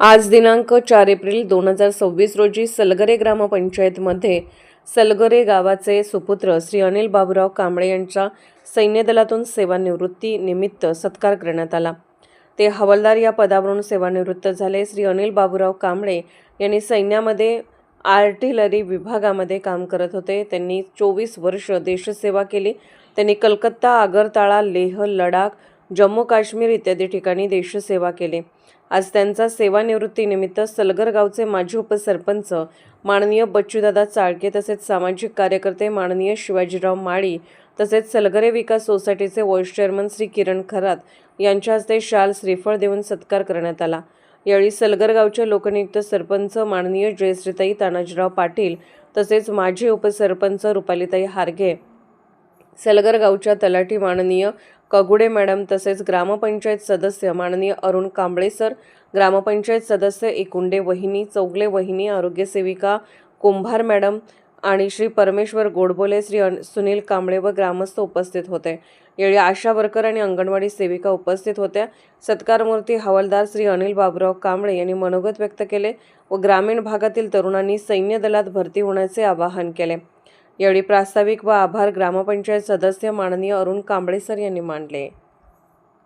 आज दिनांक 4 एप्रिल 2026 रोजी सलगरे ग्रामपंचायतमध्ये सलगरे गावाचे सुपुत्र श्री अनिल बाबूराव कांबळे यांचा सैन्य दलातून सेवानिवृत्ती निमित्त सत्कार करण्यात आला। ते हवालदार या पदावरून सेवानिवृत्त झाले। श्री अनिल बाबूराव कांबळे यांनी सैन्यामध्ये आर्टिलरी विभागामध्ये काम करत होते। त्यांनी 24 वर्ष देशसेवा केली। त्यांनी कलकत्ता, आगरताळा, लेह, लडाख, जम्मू काश्मीर इत्यादी ठिकाणी देशसेवा केली। आज त्यांचा सेवानिवृत्तीनिमित्त सलगर गावचे माजी उपसरपंच माननीय बच्चूदादा चाळके तसेच सामाजिक कार्यकर्ते माननीय शिवाजीराव माळी तसेच सलगरे विकास सोसायटीचे व्हाईस चेअरमन श्री किरण खरात यांच्या हस्ते शाल श्रीफळ देऊन सत्कार करण्यात आला। यावेळी सलगर गावचे लोकनियुक्त सरपंच माननीय जयश्रीताई तानाजीराव पाटील तसेच माजी उपसरपंच रुपालीताई हारगे, सलगर गावच्या तलाठी माननीय कगुडे मॅडम तसेच ग्रामपंचायत सदस्य माननीय अरुण कांबळे सर, ग्रामपंचायत सदस्य एकुंडे वहिनी, चौगले वहिनी, आरोग्य सेविका कुंभार मॅडम आणि श्री परमेश्वर गोडबोले, श्री सुनील कांबळे व ग्रामस्थ उपस्थित होते। यावेळी आशा वर्कर आणि अंगणवाडी सेविका उपस्थित होत्या। सत्कारमूर्ती हवालदार श्री अनिल बाबूराव कांबळे यांनी मनोगत व्यक्त केले व ग्रामीण भागातील तरुणांनी सैन्य दलात भरती होण्याचे आवाहन केले। यावेळी प्रास्ताविक व आभार ग्रामपंचायत सदस्य माननीय अरुण कांबळे सर यांनी मांडले।